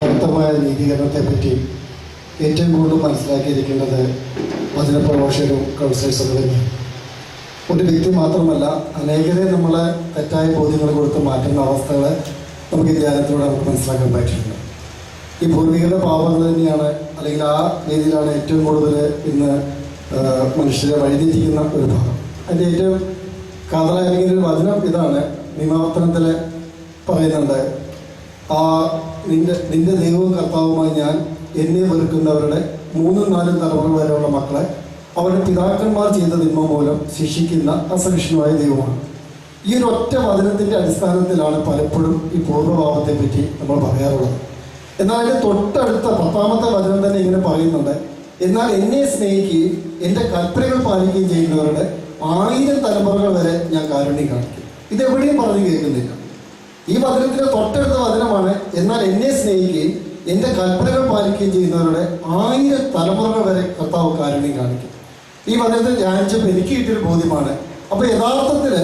ശക്തമായ നീതീകരണത്തെപ്പറ്റി ഏറ്റവും കൂടുതൽ മനസ്സിലാക്കിയിരിക്കേണ്ടത് വചനപ്രഭാഷകരും കൗൺസിലേഴ്സും തന്നെയാണ്. ഒരു വ്യക്തി മാത്രമല്ല, അനേകരെ നമ്മളെ തെറ്റായ ബോധ്യങ്ങൾ കൊടുത്ത് മാറ്റുന്ന അവസ്ഥകളെ നമുക്ക് ഈ ധ്യാനത്തിലൂടെ നമുക്ക് മനസ്സിലാക്കാൻ പറ്റിയിട്ടുണ്ട്. ഈ പൂർവികരുടെ പാപങ്ങൾ തന്നെയാണ്, അല്ലെങ്കിൽ ആ രീതിയിലാണ് ഏറ്റവും കൂടുതൽ ഇന്ന് മനുഷ്യരെ വഴിതിരിക്കുന്ന ഒരു ഭാഗം. അതിൻ്റെ ഏറ്റവും കഥ അല്ലെങ്കിൽ ഒരു വചനം ഇതാണ്. നിയമാവർത്തനത്തിൽ പറയുന്നുണ്ട്, നിന്റെ ദൈവവും കർത്താവുമായി ഞാൻ എന്നെ വെറുക്കുന്നവരുടെ 3-4 തലമുറ വരെയുള്ള മക്കളെ അവരുടെ പിതാക്കന്മാർ ചെയ്ത തിന്മ മൂലം ശിക്ഷിക്കുന്ന അസഹിഷ്ണുവായ ദൈവമാണ്. ഈ ഒരു ഒറ്റ വചനത്തിൻ്റെ അടിസ്ഥാനത്തിലാണ് പലപ്പോഴും ഈ പൂർവ്വഭാവത്തെ പറ്റി നമ്മൾ പറയാറുള്ളത്. എന്നാൽ അതിൻ്റെ തൊട്ടടുത്ത 10ാമത്തെ വചനം തന്നെ ഇങ്ങനെ പറയുന്നുണ്ട്, എന്നാൽ എന്നെ സ്നേഹിക്കുകയും എൻ്റെ കൽപ്പനകൾ പാലിക്കുകയും ചെയ്യുന്നവരുടെ 1000 തലമുറകൾ വരെ ഞാൻ കാരുണ്യം കാണിക്കും. ഇതെവിടെയും പറഞ്ഞു കേൾക്കുന്നില്ല. ഈ വചനത്തിൻ്റെ തൊട്ടടുത്ത വചനമാണ്, എന്നാൽ എന്നെ സ്നേഹിക്കുകയും എൻ്റെ കൽപ്പനകൾ പാലിക്കുകയും ചെയ്യുന്നവരുടെ 1000 തലമുറകൾ വരെ കർത്താവ് കാരുണ്യം കാണിക്കും. ഈ വചനത്തിൽ ധ്യാനിച്ചപ്പോൾ എനിക്ക് കിട്ടിയൊരു ബോധ്യമാണ്, അപ്പോൾ യഥാർത്ഥത്തിൽ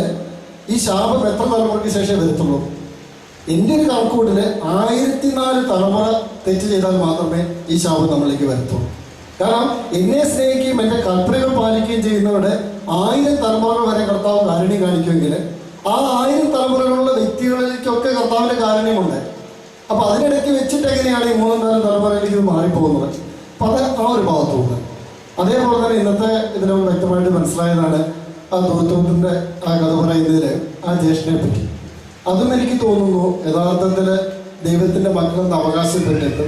ഈ ശാപം എത്ര തലമുറയ്ക്ക് ശേഷം വരത്തുള്ളൂ? എൻ്റെ ഒരു കണക്കൂട്ടിൽ 1004 തലമുറ തെറ്റ് ചെയ്താൽ മാത്രമേ ഈ ശാപം നമ്മളിലേക്ക് വരത്തുള്ളൂ. കാരണം എന്നെ സ്നേഹിക്കുകയും എൻ്റെ കൽപ്പനകൾ പാലിക്കുകയും ചെയ്യുന്നവരുടെ 1000 തലമുറകൾ വരെ കർത്താവ് കാരുണ്യം കാണിക്കുമെങ്കിൽ ആ 1000 തലമുറകളുള്ള വ്യക്തികളിലേക്കൊക്കെ കർത്താവിൻ്റെ കാരുണ്യമുണ്ട്. അപ്പോൾ അതിനിടയ്ക്ക് വെച്ചിട്ട് എങ്ങനെയാണ് ഈ 3-4 തലമുറയിലേക്ക് ഇത് മാറിപ്പോകുന്നത്? അപ്പം അത് ആ ഒരു ഭാഗത്തുണ്ട്. അതേപോലെ തന്നെ ഇന്നത്തെ ഇതിനോട് വ്യക്തമായിട്ട് മനസ്സിലായതാണ് ആ ദൂരത്തോട്ടിൻ്റെ ആ കഥ പറയുന്നതിൽ ആ ജ്യേഷ്ഠനെ പറ്റി. അതും എനിക്ക് തോന്നുന്നു യഥാർത്ഥത്തിൽ ദൈവത്തിൻ്റെ മക്കളെന്ന് അവകാശപ്പെട്ടിട്ട്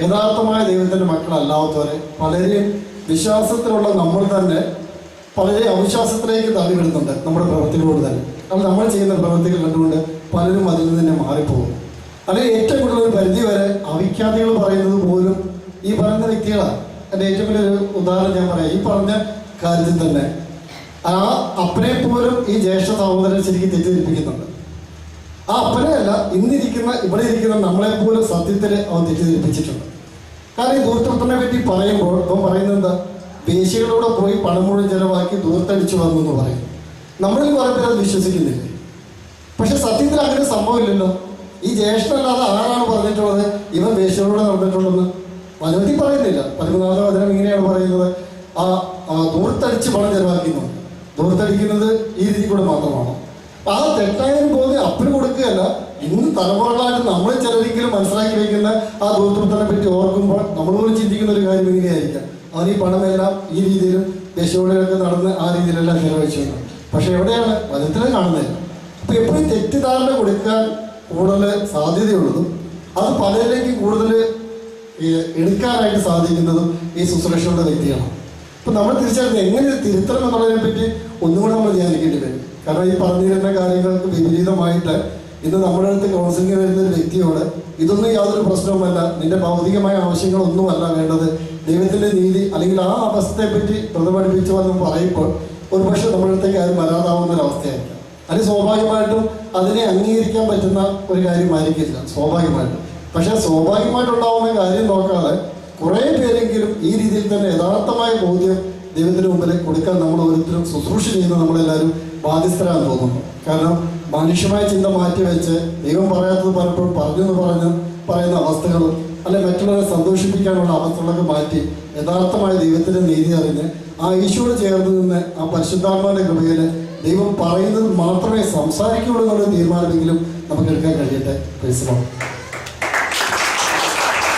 യഥാർത്ഥമായ ദൈവത്തിൻ്റെ മക്കളല്ലാത്തവരെ പലരെയും വിശ്വാസത്തിലുള്ള നമ്മൾ തന്നെ പലരെ അവിശ്വാസത്തിലേക്ക് തള്ളിവിടുന്നുണ്ട് നമ്മുടെ പ്രവൃത്തികളോട് തന്നെ. അത് നമ്മൾ ചെയ്യുന്ന പ്രവൃത്തികൾ കണ്ടുകൊണ്ട് പലരും അതിൽ നിന്ന് തന്നെ മാറിപ്പോകും. അല്ലെങ്കിൽ ഏറ്റവും കൂടുതൽ ഒരു പരിധി വരെ അവിഖ്യാതികൾ പറയുന്നത് പോലും ഈ പറയുന്ന വ്യക്തികളാണ്. എൻ്റെ ഏറ്റവും വലിയൊരു ഉദാഹരണം ഞാൻ പറയാം. ഈ പറഞ്ഞ കാര്യത്തിൽ തന്നെ ആ അപ്പനെ പോലും ഈ ജ്യേഷ്ഠ സഹോദരൻ ശരിക്കും തെറ്റിദ്ധരിപ്പിക്കുന്നുണ്ട്. ആ അപ്പനെയല്ല, ഇവിടെ ഇരിക്കുന്ന നമ്മളെപ്പോലും സത്യത്തിൽ അവൻ തെറ്റിദ്ധരിപ്പിച്ചിട്ടുണ്ട്. കാരണം ഈ ദൂർത്തനെ പറ്റി പറയുമ്പോൾ അവൻ പറയുന്നത് എന്താ? വേശ്യകളോടെ പോയി പണം മുഴുവൻ ചെലവാക്കി ദൂർത്തടിച്ചു വന്നു എന്ന് പറയും. നമ്മളിൽ കുറെ പേര് അത് വിശ്വസിക്കുന്നില്ല. പക്ഷെ സത്യത്തിൽ അങ്ങനെ സംഭവമില്ലല്ലോ. ഈ ജ്യേഷ്ഠനല്ലാതെ ആരാണ് പറഞ്ഞിട്ടുള്ളത് ഇവൻ വേശ്യകളോടെ നടന്നിട്ടുണ്ടെന്ന്? വചനത്തിൽ പറയുന്നില്ല. 13ാമത്തെ വചനം ഇങ്ങനെയാണ് പറയുന്നത്, ദൂർത്തടിച്ച് പണം ചെലവാക്കുന്നു. ദൂർത്തടിക്കുന്നത് ഈ രീതി കൂടെ മാത്രമാണോ? ആ തെറ്റായ ബോധ്യം അപ്പന് കൊടുക്കുകയല്ല, ഇന്ന് തലമുറകളായിട്ട് നമ്മൾ ചിലരെങ്കിലും മനസ്സിലാക്കി വയ്ക്കുന്ന ആ ദൂർത്തനെ പറ്റി ഓർക്കുമ്പോൾ നമ്മൾ പോലും ചിന്തിക്കുന്ന ഒരു കാര്യം ഇങ്ങനെയായിരിക്കാം, അവൻ ഈ പണമെല്ലാം ഈ രീതിയിലും ദേശോടെയൊക്കെ നടന്ന് ആ രീതിയിലെല്ലാം ചെലവഴിച്ചു. പക്ഷെ എവിടെയാണ്? വചനത്തിലും കാണുന്നില്ല. അപ്പം എപ്പോഴും തെറ്റിദ്ധാരണ കൊടുക്കാൻ കൂടുതൽ സാധ്യതയുള്ളതും അത് പലരിലേക്കും കൂടുതൽ എടുക്കാനായിട്ട് സാധിക്കുന്നതും ഈ ശുശ്രൂഷയുടെ വ്യക്തിയാണ്. അപ്പം നമ്മൾ തിരിച്ചറിഞ്ഞ് എങ്ങനെ തിരുത്തണം എന്നുള്ളതിനെ പറ്റി ഒന്നുകൂടെ നമ്മൾ ധ്യാനിക്കേണ്ടി വരും. കാരണം ഈ പറഞ്ഞിരുന്ന കാര്യങ്ങൾക്ക് വിപരീതമായിട്ട് ഇന്ന് നമ്മുടെ അടുത്ത് കൗൺസിലിംഗ് വരുന്ന ഒരു വ്യക്തിയോട് ഇതൊന്നും യാതൊരു പ്രശ്നവുമല്ല, നിന്റെ ഭൗതികമായ ആവശ്യങ്ങളൊന്നുമല്ല വേണ്ടത്, ദൈവത്തിൻ്റെ നീതി അല്ലെങ്കിൽ ആ അവസ്ഥയെപ്പറ്റി പ്രതിഫലിപ്പിച്ചു എന്ന് പറയുമ്പോൾ ഒരുപക്ഷെ നമ്മുടെ അടുത്തേക്ക് ആരും വരാതാവുന്ന ഒരവസ്ഥയായിരിക്കാം. അത് സ്വാഭാവികമായിട്ടും അതിനെ അംഗീകരിക്കാൻ പറ്റുന്ന ഒരു കാര്യമായിരിക്കില്ല സ്വാഭാവികമായിട്ടും. പക്ഷെ സ്വാഭാവികമായിട്ടുണ്ടാവുന്ന കാര്യം നോക്കാതെ കുറേ പേരെങ്കിലും ഈ രീതിയിൽ തന്നെ യഥാർത്ഥമായ ബോധ്യം ദൈവത്തിന് മുമ്പിൽ കൊടുക്കാൻ നമ്മൾ ഓരോരുത്തരും ശുശ്രൂഷ ചെയ്യുന്ന നമ്മളെല്ലാവരും ബാധ്യസ്ഥരാന്ന് തോന്നുന്നു. കാരണം മനുഷ്യമായ ചിന്ത മാറ്റിവെച്ച് ദൈവം പറയാത്തത് പലപ്പോഴും പറയുന്ന അവസ്ഥകളും അല്ലെ മറ്റുള്ളവരെ സന്തോഷിപ്പിക്കാനുള്ള അവസ്ഥകളൊക്കെ മാറ്റി യഥാർത്ഥമായ ദൈവത്തിൻ്റെ നീതി അറിഞ്ഞ് ആ ഈശോയോട് ചേർന്ന് നിന്ന് ആ പരിശുദ്ധാത്മാവിൻ്റെ കൃപയിൽ ദൈവം പറയുന്നത് മാത്രമേ സംസാരിക്കുകയുള്ളൂ എന്നുള്ള തീരുമാനമെങ്കിലും നമുക്ക് എടുക്കാൻ കഴിയട്ടെ. Praise the Lord.